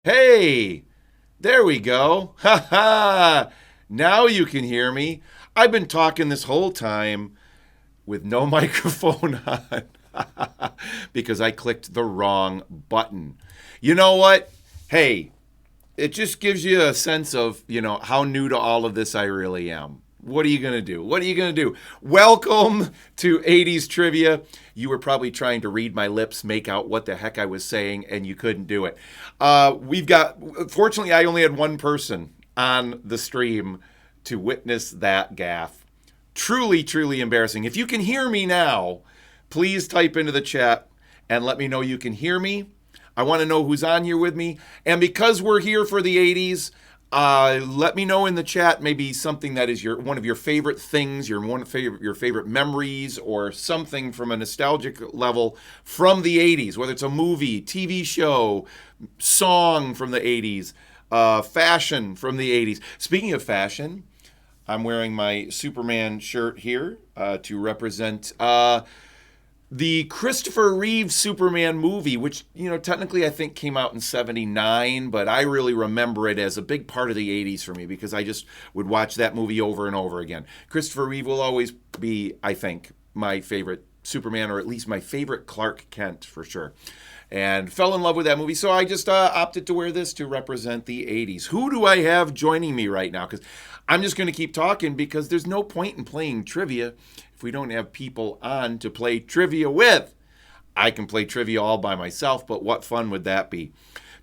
Hey, there we go. Ha ha. Now you can hear me. I've been talking this whole time with no microphone on because I clicked the wrong button. You know what? Hey, it just gives you a sense of, how new to all of this I really am. What are you going to do? What are you going to do? Welcome to 80s Trivia. You were probably trying to read my lips, make out what the heck I was saying, and you couldn't do it. Fortunately, I only had one person on the stream to witness that gaffe. Truly, truly embarrassing. If you can hear me now, please type into the chat and let me know you can hear me. I want to know who's on here with me. And because we're here for the 80s, let me know in the chat maybe something that is one of your favorite things, your favorite memories, or something from a nostalgic level from the 80s, whether it's a movie, TV show, song from the 80s, fashion from the 80s. Speaking of fashion, I'm wearing my Superman shirt here to represent the Christopher Reeve Superman movie, which, technically I think came out in 79, but I really remember it as a big part of the 80s for me because I just would watch that movie over and over again. Christopher Reeve will always be, I think, my favorite Superman, or at least my favorite Clark Kent for sure. And fell in love with that movie, so I just opted to wear this to represent the 80s. Who do I have joining me right now? Because I'm just going to keep talking because there's no point in playing trivia if we don't have people on to play trivia with. I can play trivia all by myself, but what fun would that be?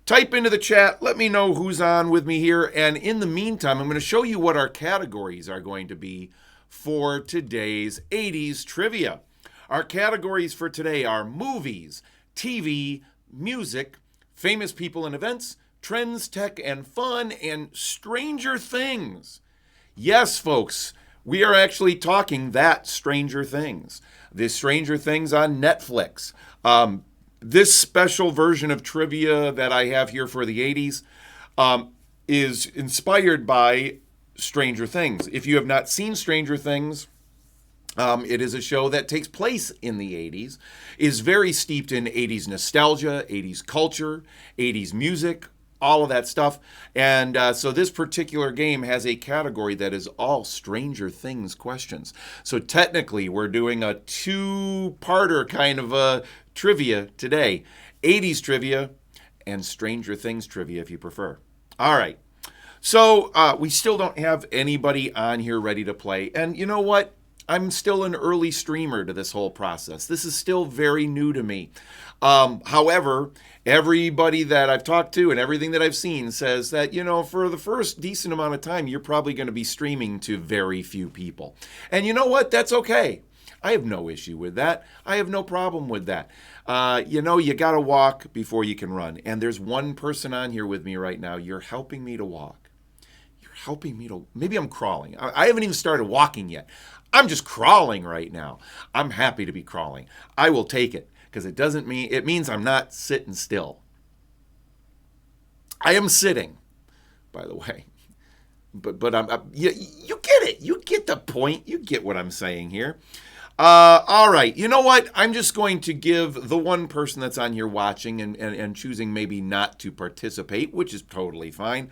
Type into the chat, let me know who's on with me here, and in the meantime, I'm going to show you what our categories are going to be for today's 80s trivia. Our categories for today are movies, TV, music, famous people and events, trends, tech, and fun, and Stranger Things. Yes, folks, we are actually talking that Stranger Things. This Stranger Things on Netflix. This special version of trivia that I have here for the 80s is inspired by Stranger Things. If you have not seen Stranger Things, it is a show that takes place in the 80s, is very steeped in 80s nostalgia, 80s culture, 80s music, all of that stuff. And so this particular game has a category that is all Stranger Things questions. So technically, we're doing a two-parter kind of a trivia today. 80s trivia and Stranger Things trivia, if you prefer. All right. So we still don't have anybody on here ready to play. And you know what? I'm still an early streamer to this whole process. This is still very new to me. However, everybody that I've talked to and everything that I've seen says that, for the first decent amount of time, you're probably going to be streaming to very few people. And you know what? That's okay. I have no issue with that. I have no problem with that. You got to walk before you can run. And there's one person on here with me right now. You're helping me to walk. Helping me to, maybe I'm crawling. I haven't even started walking yet. I'm just crawling right now. I'm happy to be crawling. I will take it because it means I'm not sitting still. I am sitting, by the way. But you get it. You get the point. You get what I'm saying here. All right. You know what? I'm just going to give the one person that's on here watching and choosing maybe not to participate, which is totally fine.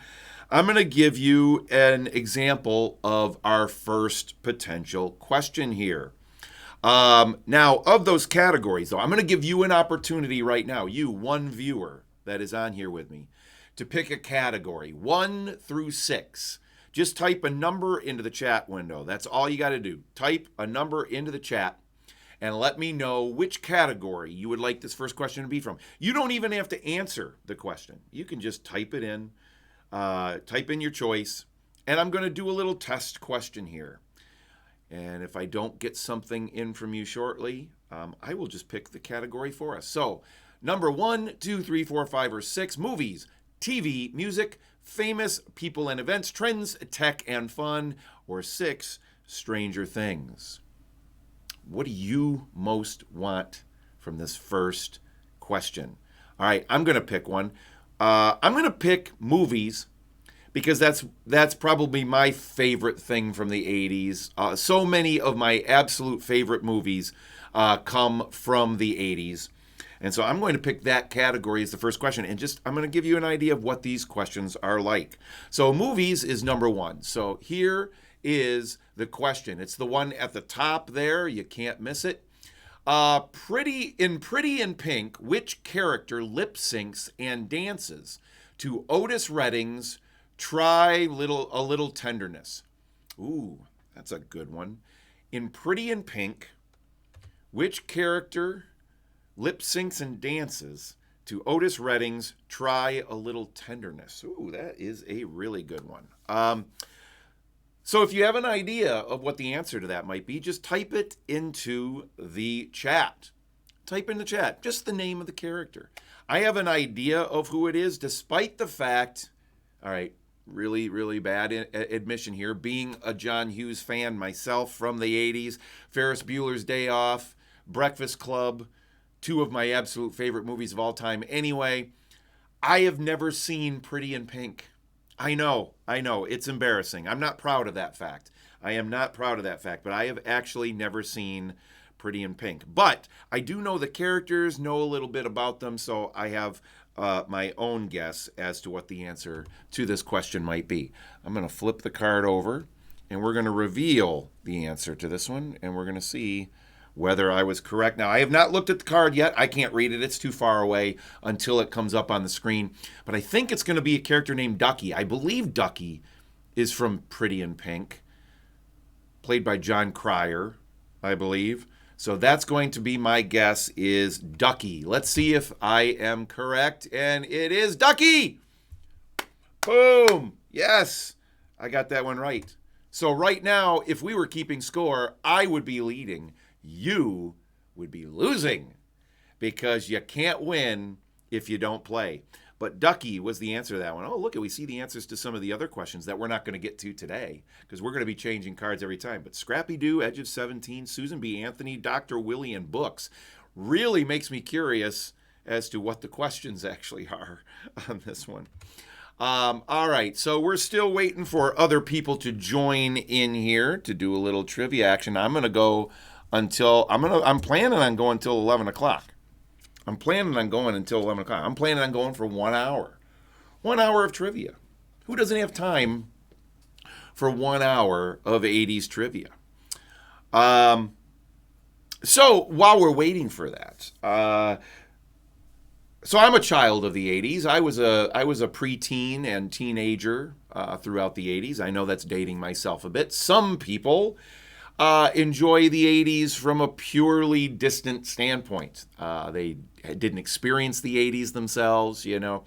I'm going to give you an example of our first potential question here. Now, of those categories, though, I'm going to give you an opportunity right now, you, one viewer that is on here with me, to pick a category, 1 through 6. Just type a number into the chat window. That's all you got to do. Type a number into the chat and let me know which category you would like this first question to be from. You don't even have to answer the question. You can just type it in. Type in your choice, and I'm going to do a little test question here. And if I don't get something in from you shortly, I will just pick the category for us. So, number 1, 2, 3, 4, 5, or 6, movies, TV, music, famous people and events, trends, tech, and fun, or 6, Stranger Things. What do you most want from this first question? All right, I'm going to pick one. I'm going to pick movies because that's probably my favorite thing from the 80s. So many of my absolute favorite movies come from the 80s. And so I'm going to pick that category as the first question. And I'm going to give you an idea of what these questions are like. So movies is number one. So here is the question. It's the one at the top there. You can't miss it. Pretty in Pink, which character lip syncs and dances to Otis Redding's Try a Little Tenderness? Ooh, that's a good one. In Pretty in Pink, which character lip syncs and dances to Otis Redding's Try a Little Tenderness? Ooh, that is a really good one. So if you have an idea of what the answer to that might be, just type it into the chat. Type in the chat just the name of the character. I have an idea of who it is, despite the fact, all right, really, really bad admission here, being a John Hughes fan myself from the 80s, Ferris Bueller's Day Off, Breakfast Club, two of my absolute favorite movies of all time. Anyway, I have never seen Pretty in Pink. I know, it's embarrassing. I'm not proud of that fact. I am not proud of that fact, but I have actually never seen Pretty in Pink. But I do know the characters, know a little bit about them, so I have my own guess as to what the answer to this question might be. I'm going to flip the card over, and we're going to reveal the answer to this one, and we're going to see whether I was correct. Now, I have not looked at the card yet. I can't read it. It's too far away until it comes up on the screen. But I think it's going to be a character named Ducky. I believe Ducky is from Pretty in Pink, played by John Cryer, I believe. So that's going to be my guess is Ducky. Let's see if I am correct. And it is Ducky! Boom! Yes, I got that one right. So right now, if we were keeping score, I would be leading. You would be losing because you can't win if you don't play. But Ducky was the answer to that one. Oh, look, we see the answers to some of the other questions that we're not going to get to today because we're going to be changing cards every time. But Scrappy Doo, Edge of 17, Susan B. Anthony, Dr. Willie, and Books really makes me curious as to what the questions actually are on this one. All right, so we're still waiting for other people to join in here to do a little trivia action. I'm planning on going until 11 o'clock. I'm planning on going until 11 o'clock. I'm planning on going for 1 hour. 1 hour of trivia. Who doesn't have time for 1 hour of 80s trivia? So while we're waiting for that, so I'm a child of the 80s. I was a preteen and teenager throughout the 80s. I know that's dating myself a bit. Some people enjoy the 80s from a purely distant standpoint. They didn't experience the 80s themselves, and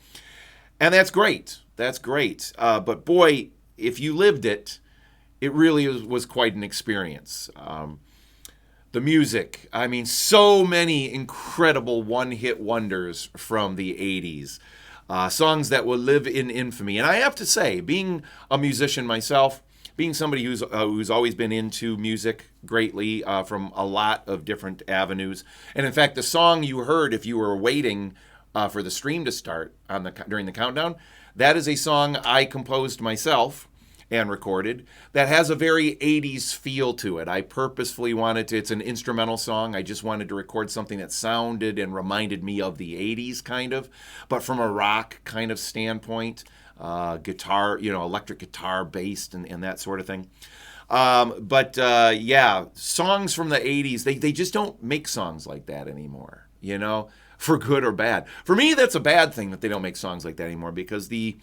that's great. That's great. But boy, if you lived it, it really was quite an experience. The music, so many incredible one-hit wonders from the 80s. Songs that will live in infamy. And I have to say, being a musician myself, being somebody who's always been into music greatly from a lot of different avenues. And in fact, the song you heard if you were waiting for the stream to start during the countdown, that is a song I composed myself and recorded that has a very 80s feel to it. I purposefully it's an instrumental song. I just wanted to record something that sounded and reminded me of the 80s kind of, but from a rock kind of standpoint. Guitar, electric guitar based and that sort of thing. Yeah, songs from the 80s, they just don't make songs like that anymore, for good or bad. For me, that's a bad thing that they don't make songs like that anymore because the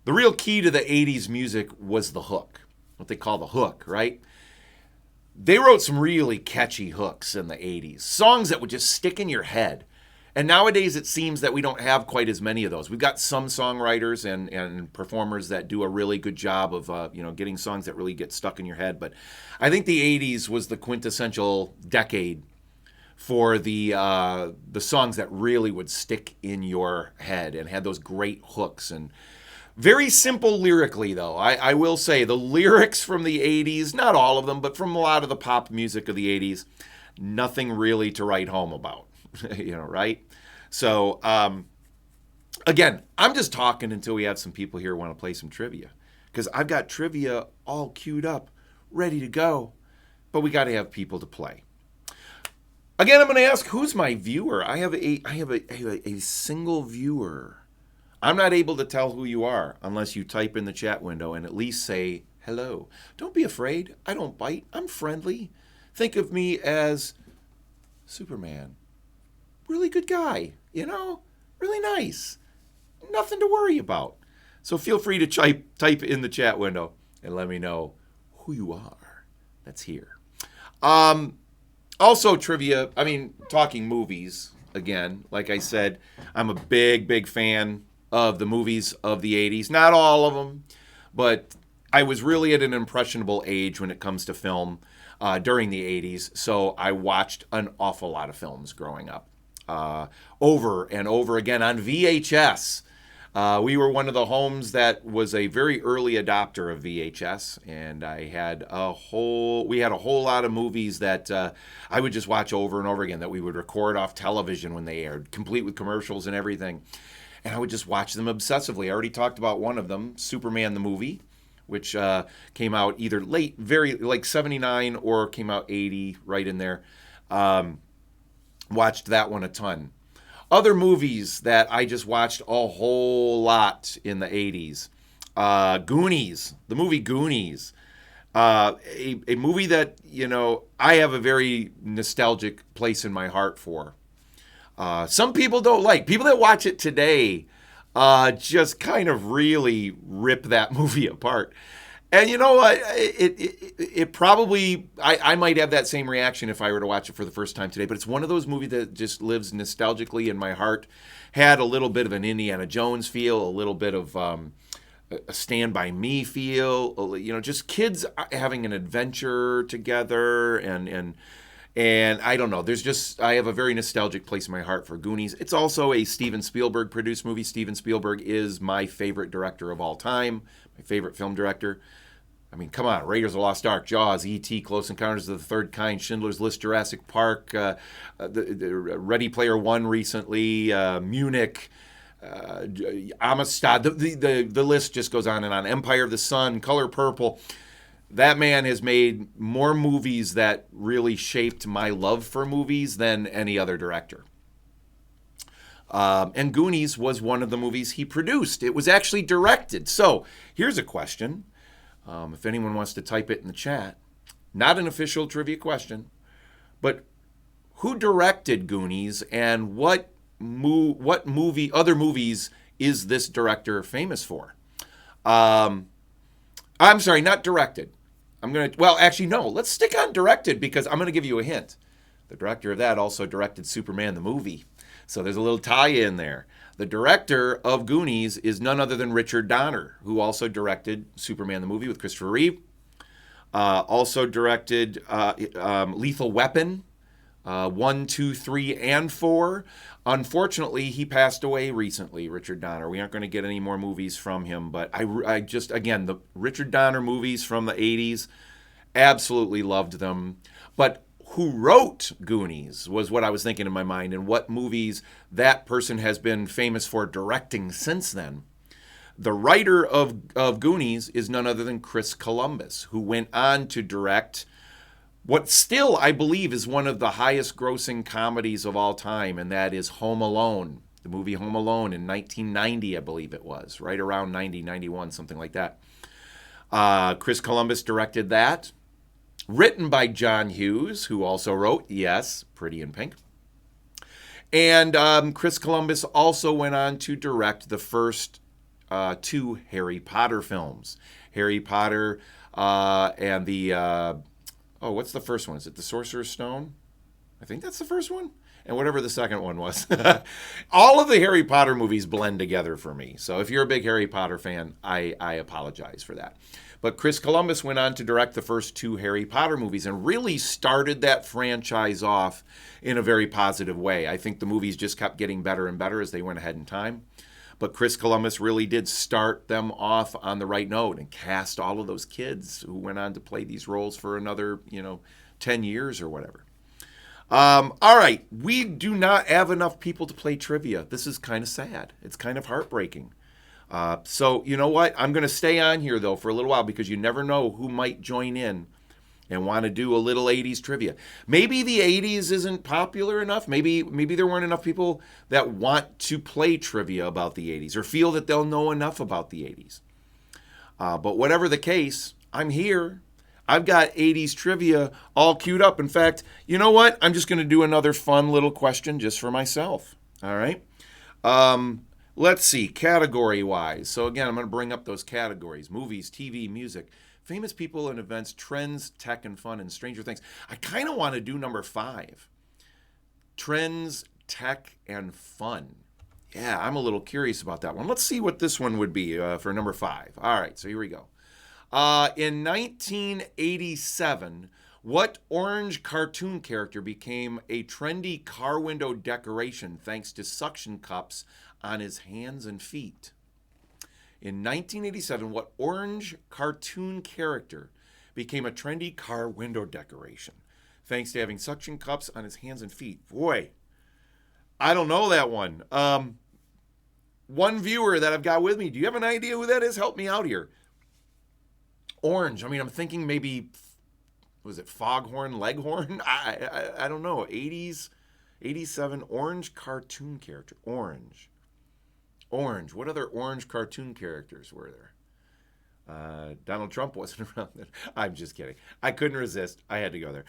real key to the 80s music was the hook, what they call the hook, right? They wrote some really catchy hooks in the 80s, songs that would just stick in your head. And nowadays it seems that we don't have quite as many of those. We've got some songwriters and performers that do a really good job of getting songs that really get stuck in your head. But I think the 80s was the quintessential decade for the songs that really would stick in your head and had those great hooks and very simple lyrically, though. I will say the lyrics from the 80s, not all of them, but from a lot of the pop music of the 80s, nothing really to write home about. Right? So, again, I'm just talking until we have some people here who want to play some trivia. Because I've got trivia all queued up, ready to go. But we got to have people to play. Again, I'm going to ask, who's my viewer? I have a single viewer. I'm not able to tell who you are unless you type in the chat window and at least say hello. Don't be afraid. I don't bite. I'm friendly. Think of me as Superman. Really good guy, really nice. Nothing to worry about. So feel free to type in the chat window and let me know who you are that's here. Also, trivia, talking movies, again, like I said, I'm a big fan of the movies of the 80s. Not all of them, but I was really at an impressionable age when it comes to film during the 80s, so I watched an awful lot of films growing up, over and over again on VHS. We were one of the homes that was a very early adopter of VHS, and we had a whole lot of movies that I would just watch over and over again that we would record off television when they aired, complete with commercials and everything. And I would just watch them obsessively. I already talked about one of them, Superman the movie, which came out either late, very like 79, or came out 80, right in there. Watched that one a ton. Other movies that I just watched a whole lot in the 80s. Goonies, the movie Goonies. A movie that, I have a very nostalgic place in my heart for. Some people don't like. People that watch it today just kind of really rip that movie apart. And you know what? It probably, I might have that same reaction if I were to watch it for the first time today, but it's one of those movies that just lives nostalgically in my heart. Had a little bit of an Indiana Jones feel, a little bit of a Stand By Me feel, just kids having an adventure together, and I don't know, I have a very nostalgic place in my heart for Goonies. It's also a Steven Spielberg produced movie. Steven Spielberg is my favorite director of all time, my favorite film director. Come on, Raiders of the Lost Ark, Jaws, E.T., Close Encounters of the Third Kind, Schindler's List, Jurassic Park, the Ready Player One recently, Munich, Amistad. The list just goes on and on. Empire of the Sun, Color Purple. That man has made more movies that really shaped my love for movies than any other director. And Goonies was one of the movies he produced. It was actually directed. So here's a question. If anyone wants to type it in the chat. Not an official trivia question, but who directed Goonies, and what other movies is this director famous for? I'm sorry, not directed. Let's stick on directed, because I'm going to give you a hint. The director of that also directed Superman the movie. So there's a little tie-in there. The director of Goonies is none other than Richard Donner, who also directed Superman the movie with Christopher Reeve. Also directed Lethal Weapon, 1, 2, 3, and 4. Unfortunately, he passed away recently, Richard Donner. We aren't going to get any more movies from him, but the Richard Donner movies from the 80s, absolutely loved them. But who wrote Goonies was what I was thinking in my mind, and what movies that person has been famous for directing since then. The writer of Goonies is none other than Chris Columbus, who went on to direct what still, I believe, is one of the highest grossing comedies of all time, and that is Home Alone. The movie Home Alone in 1990, I believe it was, right around 90, 91, something like that. Chris Columbus directed that. Written by John Hughes, who also wrote, yes, Pretty in Pink. And Chris Columbus also went on to direct the first 2 Harry Potter films. Harry Potter and the... what's the first one? Is it The Sorcerer's Stone? I think that's the first one. And whatever the second one was. All of the Harry Potter movies blend together for me. So if you're a big Harry Potter fan, I apologize for that. But Chris Columbus went on to direct the first 2 Harry Potter movies and really started that franchise off in a very positive way. I think the movies just kept getting better and better as they went ahead in time. But Chris Columbus really did start them off on the right note and cast all of those kids who went on to play these roles for another, 10 years or whatever. All right, we do not have enough people to play trivia. This is kind of sad. It's kind of heartbreaking. So you know what? I'm going to stay on here, though, for a little while, because you never know who might join in and want to do a little 80s trivia. Maybe the 80s isn't popular enough. Maybe there weren't enough people that want to play trivia about the 80s or feel that they'll know enough about the 80s. But whatever the case, I'm here. I've got 80s trivia all queued up. In fact, you know what? I'm just going to do another fun little question just for myself. All right? Let's see, category-wise. So again, I'm going to bring up those categories: movies, TV, music, famous people and events, trends, tech and fun, and Stranger Things. I kind of want to do number 5. Trends, tech, and fun. Yeah, I'm a little curious about that one. Let's see what this one would be for number 5. All right, so here we go. In 1987, what orange cartoon character became a trendy car window decoration thanks to suction cups on his hands and feet? In 1987, what orange cartoon character became a trendy car window decoration thanks to having suction cups on his hands and feet? Boy, I don't know that one. One viewer that I've got with me, do you have an idea who that is? Help me out here. Orange. I mean, I'm thinking maybe, was it Foghorn Leghorn? I don't know. 80s, 87 orange cartoon character. Orange. What other orange cartoon characters were there? Donald Trump wasn't around then. I'm just kidding. I couldn't resist. I had to go there.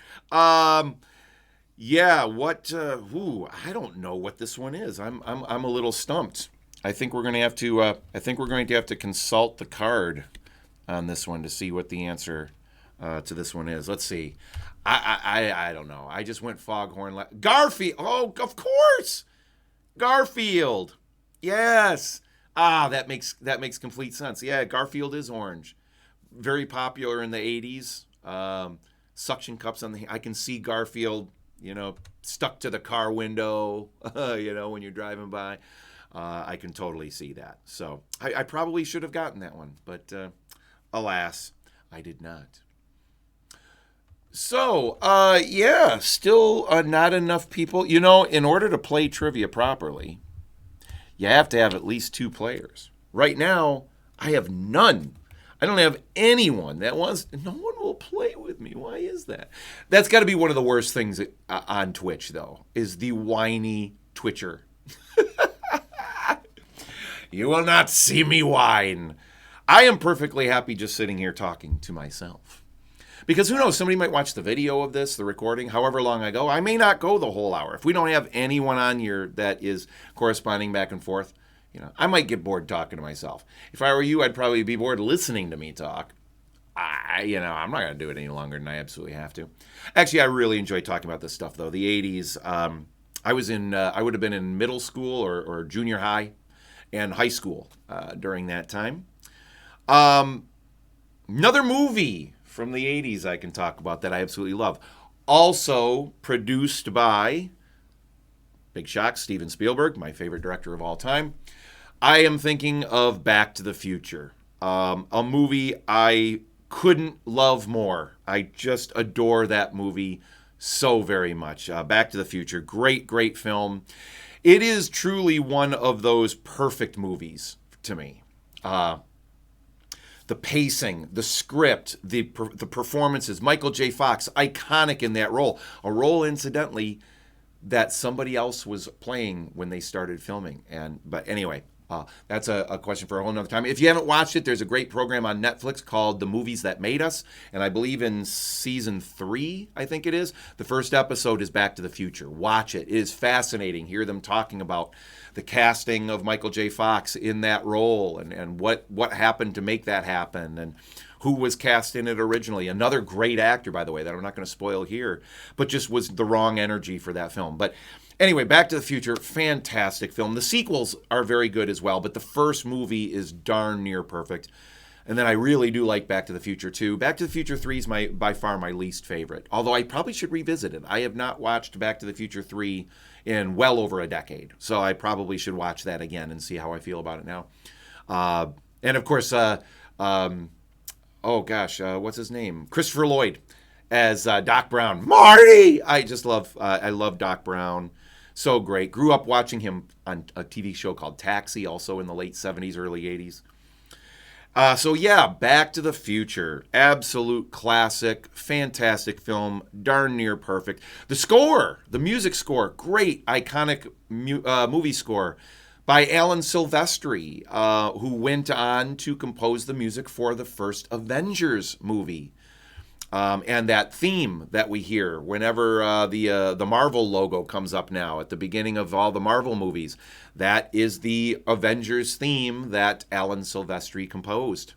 Yeah, what? I don't know what this one is. I'm a little stumped. I think we're going to have to. Consult the card on this one to see what the answer to this one is. Let's see. I don't know. I just went Foghorn. Garfield. Oh, of course. Garfield. Yes. That makes complete sense. Yeah, Garfield is orange. Very popular in the 80s. Suction cups on the. I can see Garfield, stuck to the car window, when you're driving by. I can totally see that. So I probably should have gotten that one, but alas, I did not. So, still not enough people. In order to play trivia properly, you have to have at least 2 players. Right now, I have none. I don't have anyone that wants. No one will play with me. Why is that? That's got to be one of the worst things on Twitch, though, is the whiny Twitcher. You will not see me whine. I am perfectly happy just sitting here talking to myself. Because who knows, somebody might watch the video of this, the recording, however long I go. I may not go the whole hour. If we don't have anyone on here that is corresponding back and forth, I might get bored talking to myself. If I were you, I'd probably be bored listening to me talk. I'm not going to do it any longer than I absolutely have to. Actually, I really enjoy talking about this stuff, though. The 80s, I would have been in middle school or junior high and high school during that time. Another movie from the 80s I can talk about that I absolutely love. Also produced by, big shock, Steven Spielberg, my favorite director of all time. I am thinking of Back to the Future, a movie I couldn't love more. I just adore that movie so very much. Back to the Future, great, great film. It is truly one of those perfect movies to me. The pacing, the script, the performances. Michael J. Fox, iconic in that role. A role, incidentally, that somebody else was playing when they started filming. But anyway, that's a question for a whole nother time. If you haven't watched it, there's a great program on Netflix called The Movies That Made Us. And I believe in season 3, I think it is, the first episode is Back to the Future. Watch it. It is fascinating. Hear them talking about the casting of Michael J. Fox in that role and what happened to make that happen and who was cast in it originally. Another great actor, by the way, that I'm not going to spoil here, but just was the wrong energy for that film. But anyway, Back to the Future, fantastic film. The sequels are very good as well, but the first movie is darn near perfect. And then I really do like Back to the Future 2. Back to the Future 3 is by far my least favorite, although I probably should revisit it. I have not watched Back to the Future 3 in well over a decade, so I probably should watch that again and see how I feel about it now. And of course, what's his name? Christopher Lloyd as Doc Brown. Marty! I love Doc Brown. So great. Grew up watching him on a TV show called Taxi, also in the late 70s, early 80s. So yeah, Back to the Future, absolute classic, fantastic film, darn near perfect. The score, the music score, great, iconic movie score by Alan Silvestri, who went on to compose the music for the first Avengers movie. And that theme that we hear whenever the Marvel logo comes up now at the beginning of all the Marvel movies, that is the Avengers theme that Alan Silvestri composed.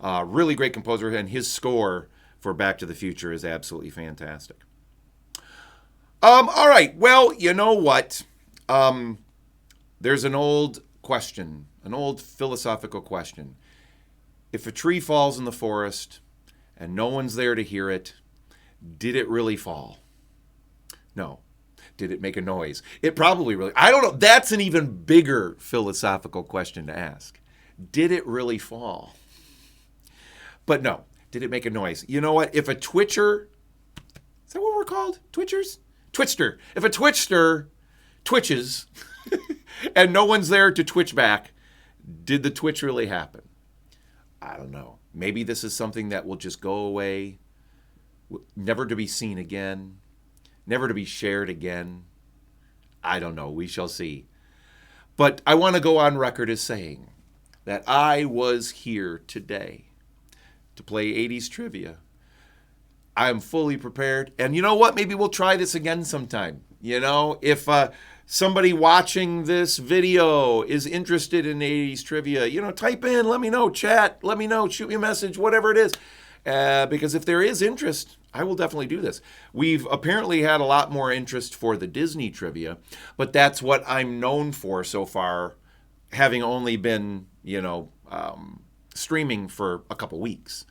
Really great composer, and his score for Back to the Future is absolutely fantastic. All right, well, you know what? There's an old question, an old philosophical question. If a tree falls in the forest and no one's there to hear it, did it really fall? No. Did it make a noise? It probably really, I don't know. That's an even bigger philosophical question to ask. Did it really fall? But no. Did it make a noise? You know what? If a twitcher, is that what we're called? Twitchers? Twitster. If a twitster twitches and no one's there to twitch back, did the twitch really happen? I don't know. Maybe this is something that will just go away, never to be seen again, never to be shared again. I don't know. We shall see. But I want to go on record as saying that I was here today to play 80s trivia. I am fully prepared. And you know what? Maybe we'll try this again sometime. You know, if somebody watching this video is interested in 80s trivia, you know, type in, let me know, chat, let me know, shoot me a message, whatever it is. Because if there is interest, I will definitely do this. We've apparently had a lot more interest for the Disney trivia, but that's what I'm known for so far, having only been, you know, streaming for a couple weeks.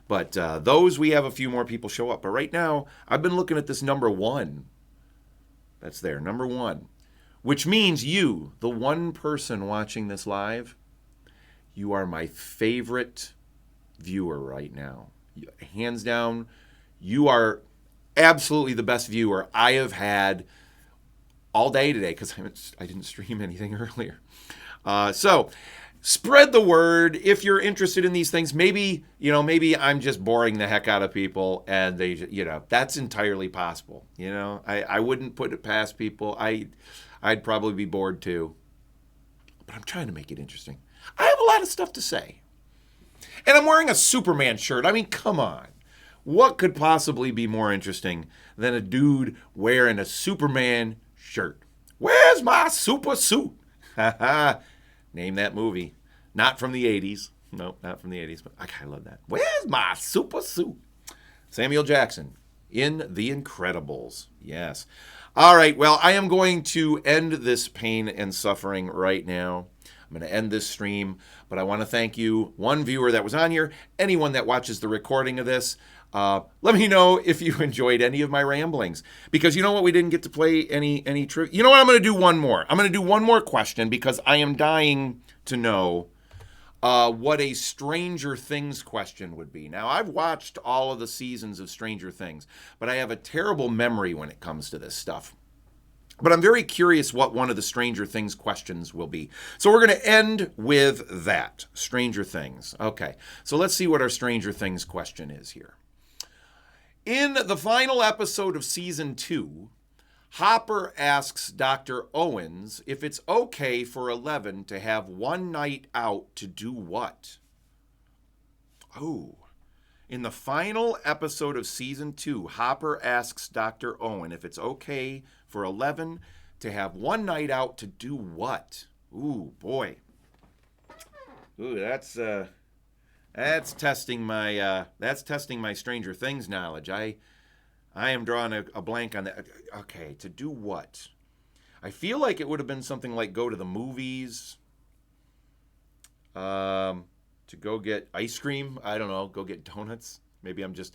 But those, we have a few more people show up. But right now, I've been looking at this number one. That's there, number one. Which means you, the one person watching this live, you are my favorite viewer right now. Hands down, you are absolutely the best viewer I have had all day today, because I didn't stream anything earlier. So spread the word if you're interested in these things. Maybe I'm just boring the heck out of people, and they, you know, that's entirely possible. You know, I wouldn't put it past people. I'd probably be bored too. But I'm trying to make it interesting. I have a lot of stuff to say. And I'm wearing a Superman shirt. I mean, come on. What could possibly be more interesting than a dude wearing a Superman shirt? Where's my super suit? Name that movie. Not from the 80s. No, not from the 80s, but I love that. Where's my super suit? Samuel Jackson in The Incredibles. Yes. All right, well, I am going to end this pain and suffering right now. I'm going to end this stream, but I want to thank you, one viewer that was on here, anyone that watches the recording of this. Let me know if you enjoyed any of my ramblings, because you know what? We didn't get to play any trivia. You know what? I'm going to do one more. I'm going to do one more question, because I am dying to know what a Stranger Things question would be. Now, I've watched all of the seasons of Stranger Things, but I have a terrible memory when it comes to this stuff. But I'm very curious what one of the Stranger Things questions will be. So we're going to end with that. Stranger Things. Okay, so let's see what our Stranger Things question is here. In the final episode of Season 2, Hopper asks Dr. Owens if it's okay for Eleven to have one night out to do what? Oh. In the final episode of Season 2, Hopper asks Dr. Owen if it's okay for Eleven to have one night out to do what? Ooh, boy. Ooh, that's testing my Stranger Things knowledge. I am drawing a blank on that. Okay, to do what? I feel like it would have been something like go to the movies, to go get ice cream. I don't know, go get donuts. Maybe I'm just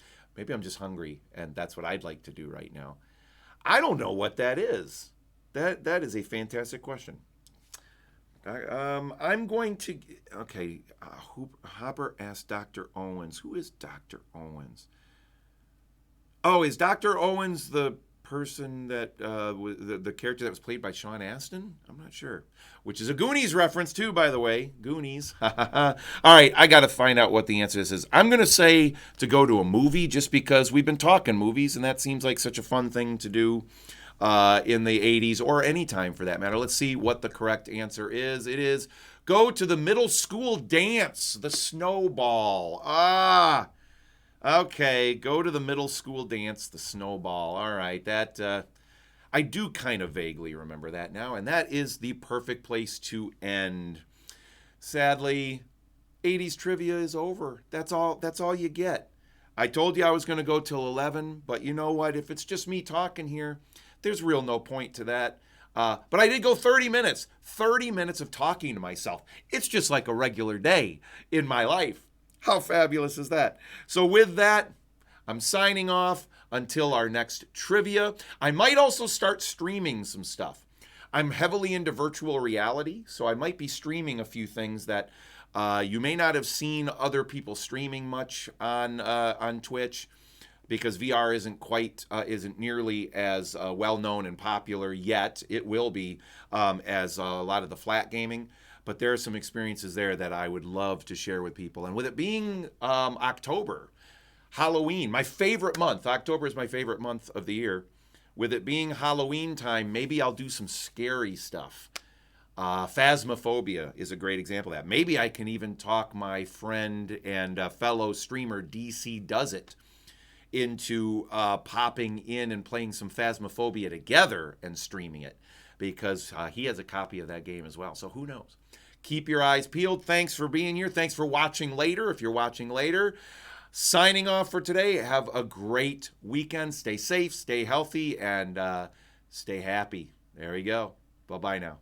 hungry, and that's what I'd like to do right now. I don't know what that is. That is a fantastic question. I'm going to, okay, Hopper asked Dr. Owens. Who is Dr. Owens? Oh, is Dr. Owens the person that the character that was played by Sean Astin? I'm not sure. Which is a Goonies reference too, by the way. Goonies. All right, I got to find out what the answer to this is. I'm going to say to go to a movie just because we've been talking movies, and that seems like such a fun thing to do in the 80s or any time for that matter. Let's see what the correct answer is. It is go to the middle school dance, the Snowball. Okay, go to the middle school dance, the Snowball. All right, that I do kind of vaguely remember that now, and that is the perfect place to end. Sadly, 80s trivia is over. That's all you get. I told you I was going to go till 11, but you know what? If it's just me talking here, there's real no point to that. But I did go 30 minutes. 30 minutes of talking to myself. It's just like a regular day in my life. How fabulous is that? So with that, I'm signing off until our next trivia. I might also start streaming some stuff. I'm heavily into virtual reality, so I might be streaming a few things that you may not have seen other people streaming much on Twitch, because VR isn't nearly as well known and popular yet. It will be as a lot of the flat gaming. But there are some experiences there that I would love to share with people. And with it being October, Halloween, my favorite month. October is my favorite month of the year. With it being Halloween time, maybe I'll do some scary stuff. Phasmophobia is a great example of that. Maybe I can even talk my friend and fellow streamer DC Does It into popping in and playing some Phasmophobia together and streaming it, because he has a copy of that game as well. So who knows? Keep your eyes peeled. Thanks for being here. Thanks for watching later, if you're watching later. Signing off for today. Have a great weekend. Stay safe, stay healthy, and stay happy. There we go. Bye-bye now.